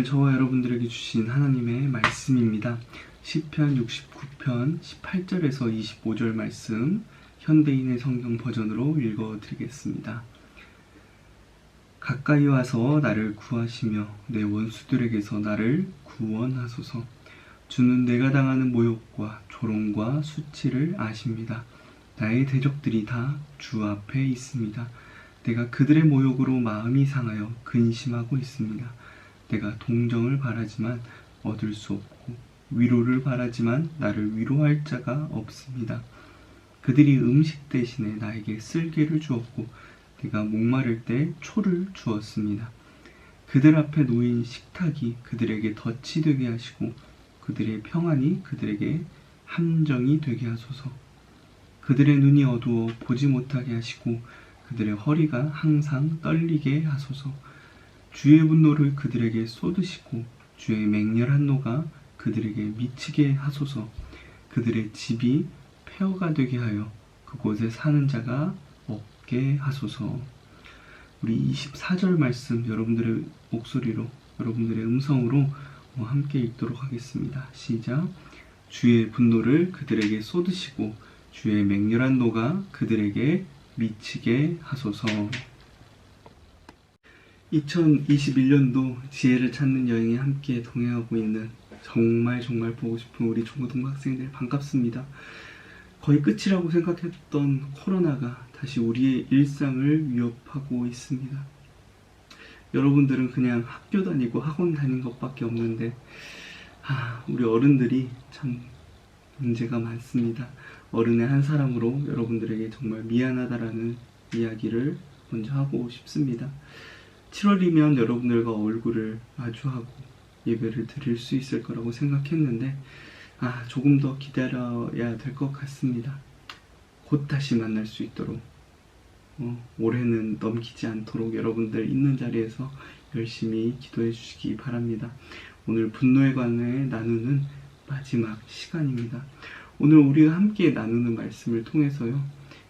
저와 여러분들에게 주신 하나님의 말씀입니다. 시편 69편 18절에서 25절 말씀 현대인의 성경 버전으로 읽어드리겠습니다. 가까이 와서 나를 구하시며 내 원수들에게서 나를 구원하소서. 주는 내가 당하는 모욕과 조롱과 수치를 아십니다. 나의 대적들이 다 주 앞에 있습니다. 내가 그들의 모욕으로 마음이 상하여 근심하고 있습니다. 내가 동정을 바라지만 얻을 수 없고 위로를 바라지만 나를 위로할 자가 없습니다. 그들이 음식 대신에 나에게 쓸개를 주었고 내가 목마를 때 초를 주었습니다. 그들 앞에 놓인 식탁이 그들에게 덫이 되게 하시고 그들의 평안이 그들에게 함정이 되게 하소서. 그들의 눈이 어두워 보지 못하게 하시고 그들의 허리가 항상 떨리게 하소서. 주의 분노를 그들에게 쏟으시고 주의 맹렬한 노가 그들에게 미치게 하소서. 그들의 집이 폐허가 되게 하여 그곳에 사는 자가 없게 하소서. 우리 24절 말씀 여러분들의 목소리로, 여러분들의 음성으로 함께 읽도록 하겠습니다. 시작. 주의 분노를 그들에게 쏟으시고 주의 맹렬한 노가 그들에게 미치게 하소서. 2021년도 지혜를 찾는 여행에 함께 동행하고 있는 정말 보고 싶은 우리 중고등부 학생들 반갑습니다. 거의 끝이라고 생각했던 코로나가 다시 우리의 일상을 위협하고 있습니다. 여러분들은 그냥 학교 다니고 학원 다닌 것밖에 없는데 우리 어른들이 참 문제가 많습니다. 어른의 한 사람으로 여러분들에게 정말 미안하다라는 이야기를 먼저 하고 싶습니다. 7월이면 여러분들과 얼굴을 마주하고 예배를 드릴 수 있을 거라고 생각했는데 조금 더 기다려야 될 것 같습니다. 곧 다시 만날 수 있도록 올해는 넘기지 않도록 여러분들 있는 자리에서 열심히 기도해 주시기 바랍니다. 오늘 분노에 관해 나누는 마지막 시간입니다. 오늘 우리가 함께 나누는 말씀을 통해서요,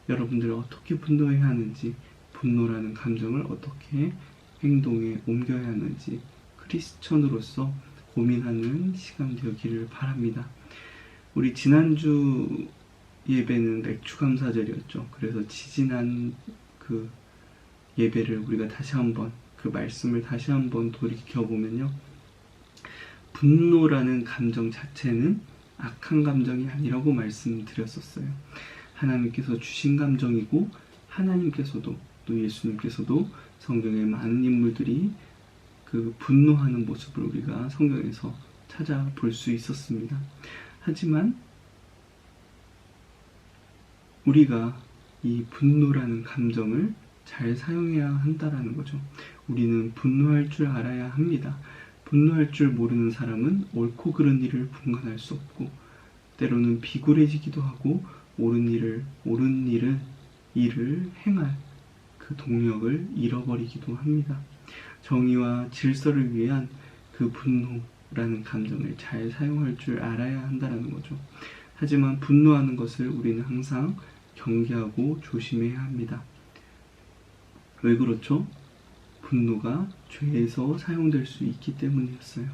여러분들 어떻게 분노해야 하는지, 분노라는 감정을 어떻게 행동에 옮겨야 하는지 크리스천으로서 고민하는 시간 되기를 바랍니다. 우리 지난주 예배는 맥주감사절이었죠. 그래서 지지난 그 예배를 우리가 다시 한번 그 말씀을 다시 한번 돌이켜보면요, 분노라는 감정 자체는 악한 감정이 아니라고 말씀드렸었어요. 하나님께서 주신 감정이고 하나님께서도 또 예수님께서도 성경의 많은 인물들이 그 분노하는 모습을 우리가 성경에서 찾아볼 수 있었습니다. 하지만 우리가 이 분노라는 감정을 잘 사용해야 한다라는 거죠. 우리는 분노할 줄 알아야 합니다. 분노할 줄 모르는 사람은 옳고 그른 일을 분간할 수 없고 때로는 비굴해지기도 하고 옳은 일을 행할 그 동력을 잃어버리기도 합니다. 정의와 질서를 위한 그 분노라는 감정을 잘 사용할 줄 알아야 한다는 거죠. 하지만 분노하는 것을 우리는 항상 경계하고 조심해야 합니다. 왜 그렇죠? 분노가 죄에서 사용될 수 있기 때문이었어요.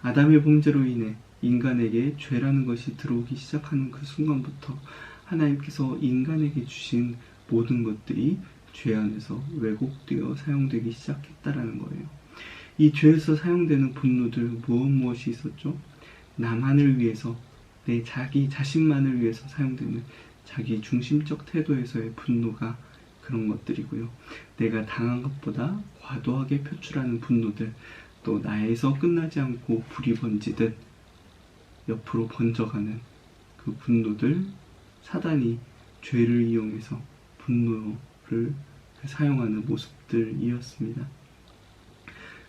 아담의 범죄로 인해 인간에게 죄라는 것이 들어오기 시작하는 그 순간부터 하나님께서 인간에게 주신 모든 것들이 죄 안에서 왜곡되어 사용되기 시작했다라는 거예요. 이 죄에서 사용되는 분노들 무엇이 있었죠? 나만을 위해서, 내 자기 자신만을 위해서 사용되는 자기 중심적 태도에서의 분노가 그런 것들이고요. 내가 당한 것보다 과도하게 표출하는 분노들, 또 나에서 끝나지 않고 불이 번지듯 옆으로 번져가는 그 분노들, 사단이 죄를 이용해서 분노를 사용하는 모습들이었습니다.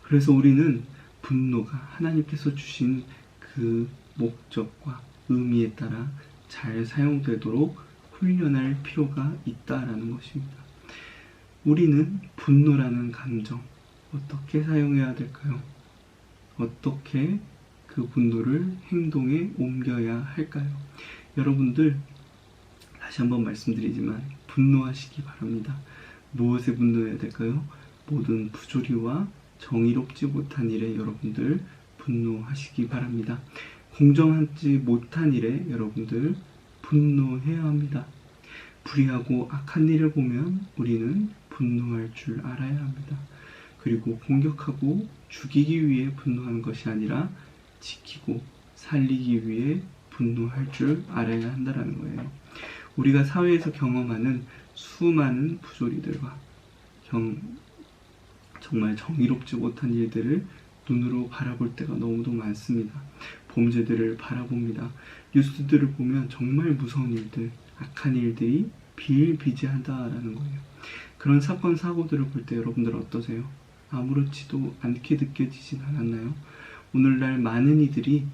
그래서 우리는 분노가 하나님께서 주신 그 목적과 의미에 따라 잘 사용되도록 훈련할 필요가 있다라는 것입니다. 우리는 분노라는 감정 어떻게 사용해야 될까요? 어떻게 그 분노를 행동에 옮겨야 할까요? 여러분들 다시 한번 말씀드리지만 분노하시기 바랍니다. 무엇에 분노해야 될까요? 모든 부조리와 정의롭지 못한 일에 여러분들 분노하시기 바랍니다. 공정하지 못한 일에 여러분들 분노해야 합니다. 불의하고 악한 일을 보면 우리는 분노할 줄 알아야 합니다. 그리고 공격하고 죽이기 위해 분노하는 것이 아니라 지키고 살리기 위해 분노할 줄 알아야 한다는 거예요. 우리가 사회에서 경험하는 수많은 부조리들과 정말 정의롭지 못한 일들을 눈으로 바라볼 때가 너무도 많습니다. 범죄들을 바라봅니다. 뉴스들을 보면 정말 무서운 일들, 악한 일들이 비일비재하다라는 거예요. 그런 사건, 사고들을 볼 때 여러분들 어떠세요? 아무렇지도 않게 느껴지진 않았나요? 오늘날 많은 이들이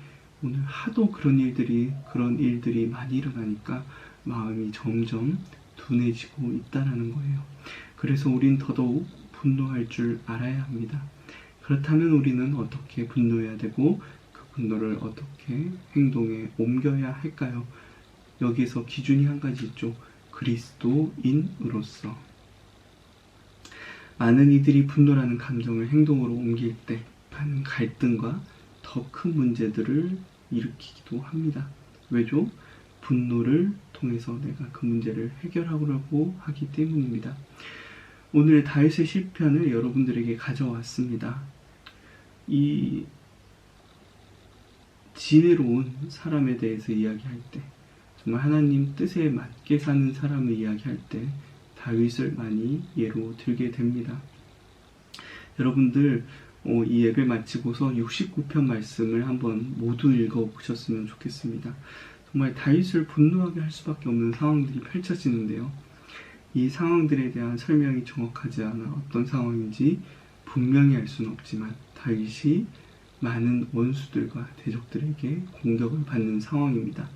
오늘 하도 그런 일들이 많이 일어나니까 마음이 점점 둔해지고 있다는 거예요. 그래서 우린 더더욱 분노할 줄 알아야 합니다. 그렇다면 우리는 어떻게 분노해야 되고 그 분노를 어떻게 행동에 옮겨야 할까요? 여기에서 기준이 한 가지 있죠. 그리스도인으로서. 많은 이들이 분노라는 감정을 행동으로 옮길 때 많은 갈등과 더 큰 문제들을 일으키기도 합니다. 왜죠? 분노를 통해서 내가 그 문제를 해결하려고 하기 때문입니다. 오늘 다윗의 시편을 여러분들에게 가져왔습니다. 이 지혜로운 사람에 대해서 이야기할 때, 정말 하나님 뜻에 맞게 사는 사람을 이야기할 때 다윗을 많이 예로 들게 됩니다. 여러분들 이 예배 마치고서 69편 말씀을 한번 모두 읽어보셨으면 좋겠습니다. 정말 다윗을 분노하게 할 수밖에 없는 상황들이 펼쳐지는데요. 이 상황들에 대한 설명이 정확하지 않아 어떤 상황인지 분명히 알 수는 없지만 다윗이 많은 원수들과 대적들에게 공격을 받는 상황입니다.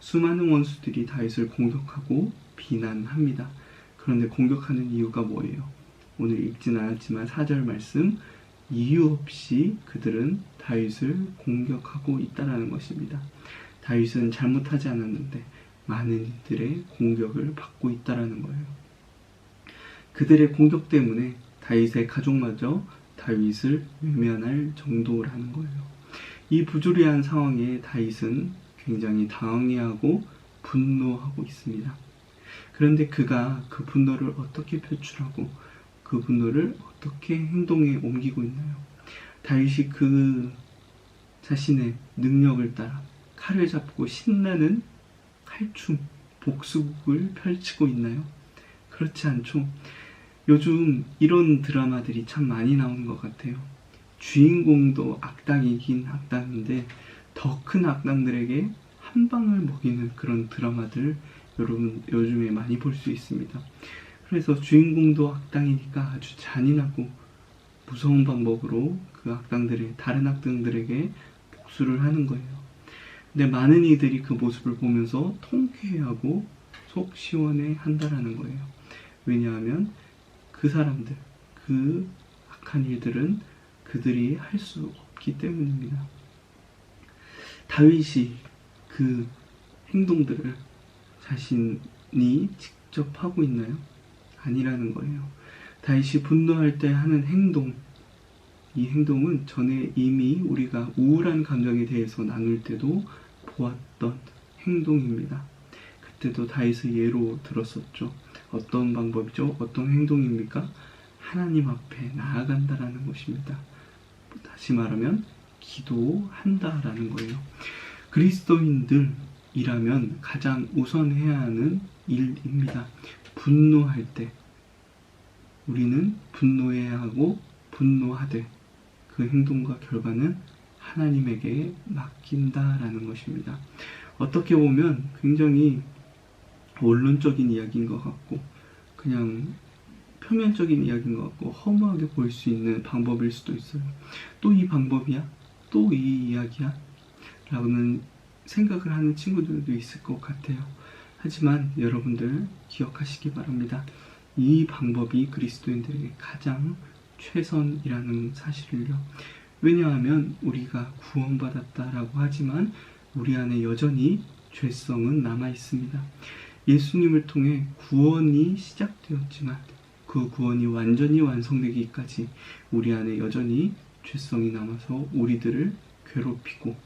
수많은 원수들이 다윗을 공격하고 비난합니다. 그런데 공격하는 이유가 뭐예요? 오늘 읽진 않았지만 4절 말씀, 이유 없이 그들은 다윗을 공격하고 있다는 것입니다. 다윗은 잘못하지 않았는데 많은 이들의 공격을 받고 있다는 거예요. 그들의 공격 때문에 다윗의 가족마저 다윗을 외면할 정도라는 거예요. 이 부조리한 상황에 다윗은 굉장히 당황해하고 분노하고 있습니다. 그런데 그가 그 분노를 어떻게 표출하고 그 분노를 어떻게 행동에 옮기고 있나요? 다윗이 그 자신의 능력을 따라 칼을 잡고 신나는 칼춤, 복수극을 펼치고 있나요? 그렇지 않죠. 요즘 이런 드라마들이 참 많이 나오는 것 같아요. 주인공도 악당이긴 악당인데 더 큰 악당들에게 한 방을 먹이는 그런 드라마들 여러분 요즘에 많이 볼 수 있습니다. 그래서 주인공도 악당이니까 아주 잔인하고 무서운 방법으로 그 다른 악당들에게 복수를 하는 거예요. 근데 많은 이들이 그 모습을 보면서 통쾌해하고 속 시원해 한다라는 거예요. 왜냐하면 그 사람들, 그 악한 일들은 그들이 할 수 없기 때문입니다. 다윗이 그 행동들을 자신이 직접 하고 있나요? 아니라는 거예요. 다윗이 분노할 때 하는 행동, 이 행동은 전에 이미 우리가 우울한 감정에 대해서 나눌 때도 보았던 행동입니다. 그때도 다윗의 예로 들었었죠. 어떤 방법이죠? 어떤 행동입니까? 하나님 앞에 나아간다라는 것입니다. 다시 말하면 기도한다라는 거예요. 그리스도인들이라면 가장 우선해야 하는 일입니다. 분노할 때 우리는 분노해야 하고 분노하되 그 행동과 결과는 하나님에게 맡긴다라는 것입니다. 어떻게 보면 굉장히 원론적인 이야기인 것 같고 그냥 표면적인 이야기인 것 같고 허무하게 보일 수 있는 방법일 수도 있어요. 또 이 방법이야? 또 이 이야기야? 라고는 생각을 하는 친구들도 있을 것 같아요. 하지만 여러분들 기억하시기 바랍니다. 이 방법이 그리스도인들에게 가장 최선이라는 사실을요. 왜냐하면 우리가 구원받았다라고 하지만 우리 안에 여전히 죄성은 남아 있습니다. 예수님을 통해 구원이 시작되었지만 그 구원이 완전히 완성되기까지 우리 안에 여전히 죄성이 남아서 우리들을 괴롭히고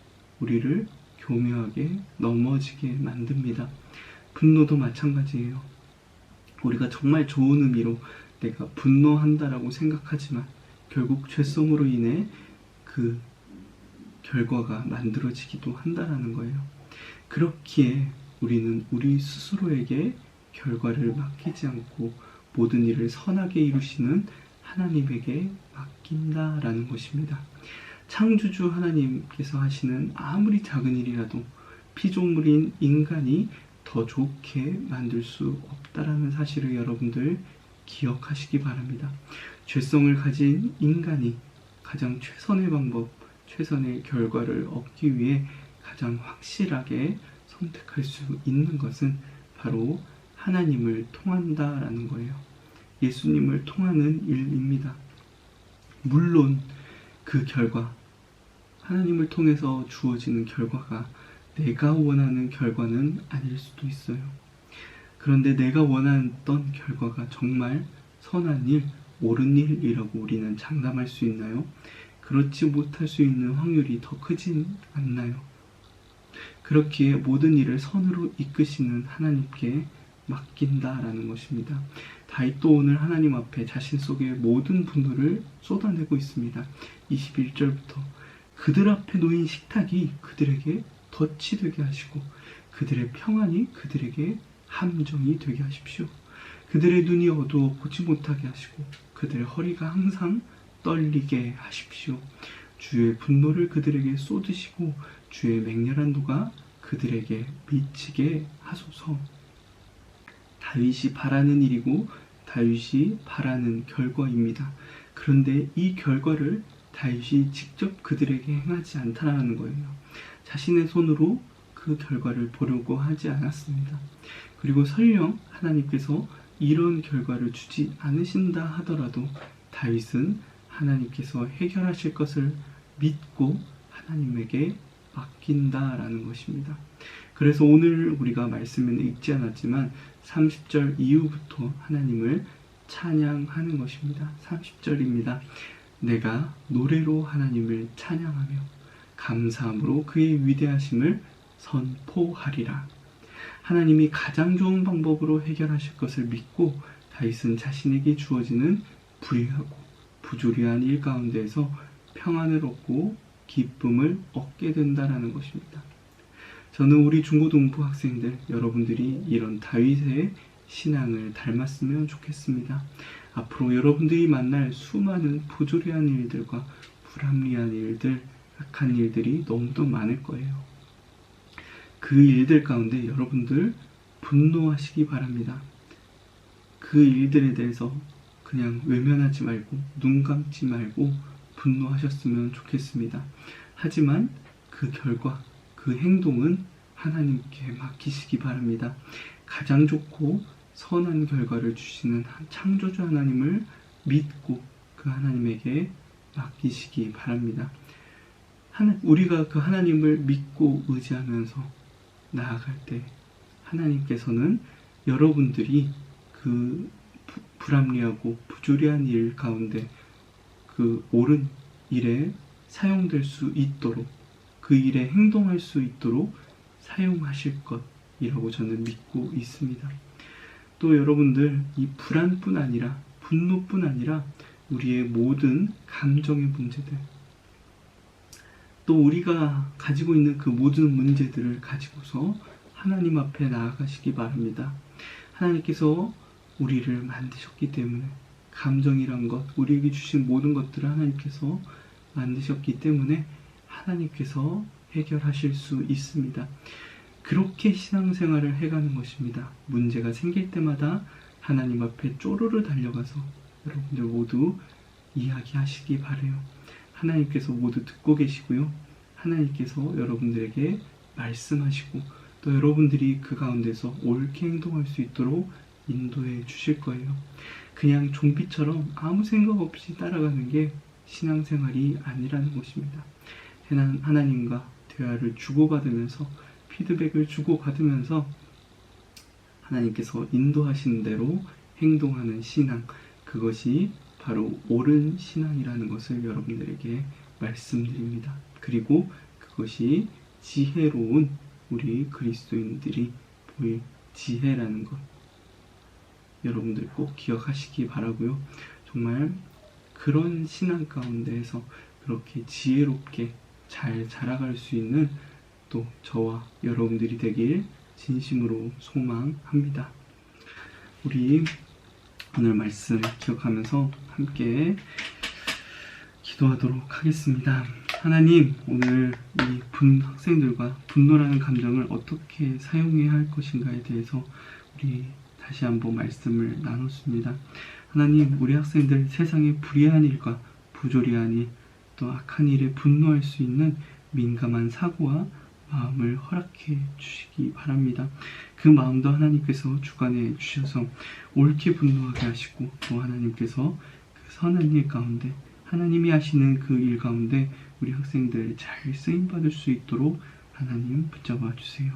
우리를 교묘하게 넘어지게 만듭니다. 분노도 마찬가지예요. 우리가 정말 좋은 의미로 내가 분노한다라고 생각하지만 결국 죄성으로 인해 그 결과가 만들어지기도 한다라는 거예요. 그렇기에 우리는 우리 스스로에게 결과를 맡기지 않고 모든 일을 선하게 이루시는 하나님에게 맡긴다라는 것입니다. 창조주 하나님께서 하시는 아무리 작은 일이라도 피조물인 인간이 더 좋게 만들 수 없다라는 사실을 여러분들 기억하시기 바랍니다. 죄성을 가진 인간이 가장 최선의 방법, 최선의 결과를 얻기 위해 가장 확실하게 선택할 수 있는 것은 바로 하나님을 통한다라는 거예요. 예수님을 통하는 일입니다. 물론 그 결과, 하나님을 통해서 주어지는 결과가 내가 원하는 결과는 아닐 수도 있어요. 그런데 내가 원했던 결과가 정말 선한 일, 옳은 일이라고 우리는 장담할 수 있나요? 그렇지 못할 수 있는 확률이 더 크진 않나요? 그렇기에 모든 일을 선으로 이끄시는 하나님께 맡긴다라는 것입니다. 다윗도 오늘 하나님 앞에 자신 속의 모든 분노를 쏟아내고 있습니다. 21절부터 그들 앞에 놓인 식탁이 그들에게 덫이 되게 하시고 그들의 평안이 그들에게 함정이 되게 하십시오. 그들의 눈이 어두워 보지 못하게 하시고 그들의 허리가 항상 떨리게 하십시오. 주의 분노를 그들에게 쏟으시고 주의 맹렬한 노가 그들에게 미치게 하소서. 다윗이 바라는 일이고 다윗이 바라는 결과입니다. 그런데 이 결과를 다윗이 직접 그들에게 행하지 않다라는 거예요. 자신의 손으로 그 결과를 보려고 하지 않았습니다. 그리고 설령 하나님께서 이런 결과를 주지 않으신다 하더라도 다윗은 하나님께서 해결하실 것을 믿고 하나님에게 맡긴다라는 것입니다. 그래서 오늘 우리가 말씀에는 읽지 않았지만 30절 이후부터 하나님을 찬양하는 것입니다. 30절입니다. 내가 노래로 하나님을 찬양하며 감사함으로 그의 위대하심을 선포하리라. 하나님이 가장 좋은 방법으로 해결하실 것을 믿고 다윗은 자신에게 주어지는 불의하고 부조리한 일 가운데에서 평안을 얻고 기쁨을 얻게 된다라는 것입니다. 저는 우리 중고등부 학생들 여러분들이 이런 다윗의 신앙을 닮았으면 좋겠습니다. 앞으로 여러분들이 만날 수많은 부조리한 일들과 불합리한 일들, 악한 일들이 너무도 많을 거예요. 그 일들 가운데 여러분들 분노하시기 바랍니다. 그 일들에 대해서 그냥 외면하지 말고 눈 감지 말고 분노하셨으면 좋겠습니다. 하지만 그 결과, 그 행동은 하나님께 맡기시기 바랍니다. 가장 좋고 선한 결과를 주시는 창조주 하나님을 믿고 그 하나님에게 맡기시기 바랍니다. 우리가 그 하나님을 믿고 의지하면서 나아갈 때 하나님께서는 여러분들이 그 불합리하고 부조리한 일 가운데 그 옳은 일에 사용될 수 있도록 그 일에 행동할 수 있도록 사용하실 것이라고 저는 믿고 있습니다. 또 여러분들 이 불안뿐 아니라 분노뿐 아니라 우리의 모든 감정의 문제들 또 우리가 가지고 있는 그 모든 문제들을 가지고서 하나님 앞에 나아가시기 바랍니다. 하나님께서 우리를 만드셨기 때문에 감정이란 것, 우리에게 주신 모든 것들을 하나님께서 만드셨기 때문에 하나님께서 해결하실 수 있습니다. 그렇게 신앙생활을 해가는 것입니다. 문제가 생길 때마다 하나님 앞에 쪼르르 달려가서 여러분들 모두 이야기하시기 바라요. 하나님께서 모두 듣고 계시고요. 하나님께서 여러분들에게 말씀하시고 또 여러분들이 그 가운데서 옳게 행동할 수 있도록 인도해 주실 거예요. 그냥 좀비처럼 아무 생각 없이 따라가는 게 신앙생활이 아니라는 것입니다. 하나님과 대화를 주고받으면서 피드백을 주고받으면서 하나님께서 인도하시는 대로 행동하는 신앙, 그것이 바로 옳은 신앙이라는 것을 여러분들에게 말씀드립니다. 그리고 그것이 지혜로운 우리 그리스도인들이 보일 지혜라는 것 여러분들 꼭 기억하시기 바라고요. 정말 그런 신앙 가운데에서 그렇게 지혜롭게 잘 자라갈 수 있는 또 저와 여러분들이 되길 진심으로 소망합니다. 우리 오늘 말씀 기억하면서 함께 기도하도록 하겠습니다. 하나님, 오늘 이 학생들과 분노라는 감정을 어떻게 사용해야 할 것인가에 대해서 우리 다시 한번 말씀을 나눴습니다. 하나님, 우리 학생들 세상의 불의한 일과 부조리한 일, 또 악한 일에 분노할 수 있는 민감한 사고와 마음을 허락해 주시기 바랍니다. 그 마음도 하나님께서 주관해 주셔서 옳게 분노하게 하시고 또 하나님께서 그 선한 일 가운데 하나님이 하시는 그 일 가운데 우리 학생들 잘 쓰임받을 수 있도록 하나님 붙잡아 주세요.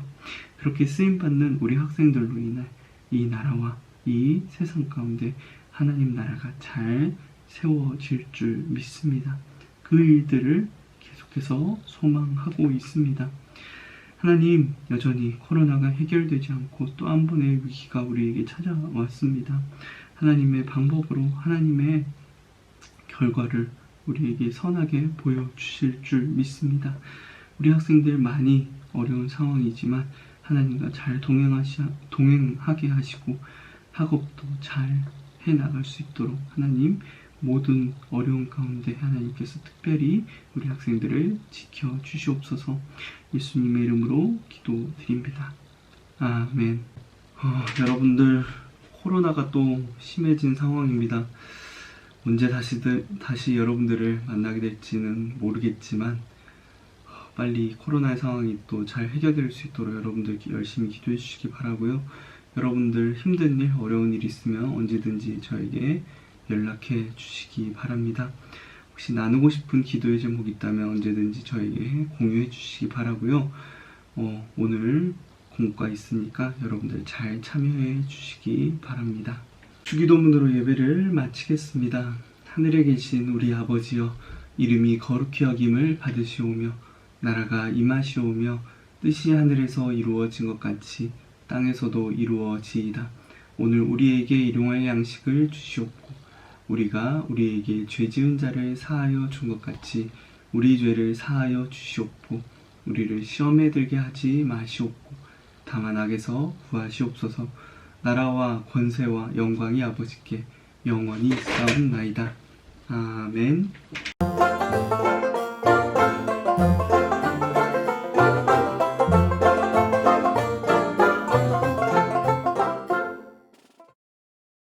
그렇게 쓰임받는 우리 학생들로 인해 이 나라와 이 세상 가운데 하나님 나라가 잘 세워질 줄 믿습니다. 그 일들을 계속해서 소망하고 있습니다. 하나님, 여전히 코로나가 해결되지 않고 또 한 번의 위기가 우리에게 찾아왔습니다. 하나님의 방법으로 하나님의 결과를 우리에게 선하게 보여주실 줄 믿습니다. 우리 학생들 많이 어려운 상황이지만 하나님과 잘 동행하게 하시고 학업도 잘 해나갈 수 있도록 하나님 모든 어려운 가운데 하나님께서 특별히 우리 학생들을 지켜주시옵소서. 예수님의 이름으로 기도드립니다. 아멘. 여러분들 코로나가 또 심해진 상황입니다. 언제 다시 여러분들을 만나게 될지는 모르겠지만 빨리 코로나의 상황이 또 잘 해결될 수 있도록 여러분들 열심히 기도해 주시기 바라고요. 여러분들 힘든 일, 어려운 일 있으면 언제든지 저에게 연락해 주시기 바랍니다. 혹시 나누고 싶은 기도의 제목이 있다면 언제든지 저에게 공유해 주시기 바라고요. 오늘 공과 있으니까 여러분들 잘 참여해 주시기 바랍니다. 주기도문으로 예배를 마치겠습니다. 하늘에 계신 우리 아버지여, 이름이 거룩히 여김을 받으시오며 나라가 임하시오며 뜻이 하늘에서 이루어진 것 같이 땅에서도 이루어지이다. 오늘 우리에게 일용할 양식을 주시옵고 우리가 우리에게 죄 지은 자를 사하여 준 것 같이 우리 죄를 사하여 주시옵고 우리를 시험에 들게 하지 마시옵고 다만 악에서 구하시옵소서. 나라와 권세와 영광이 아버지께 영원히 있사옵나이다. 아멘.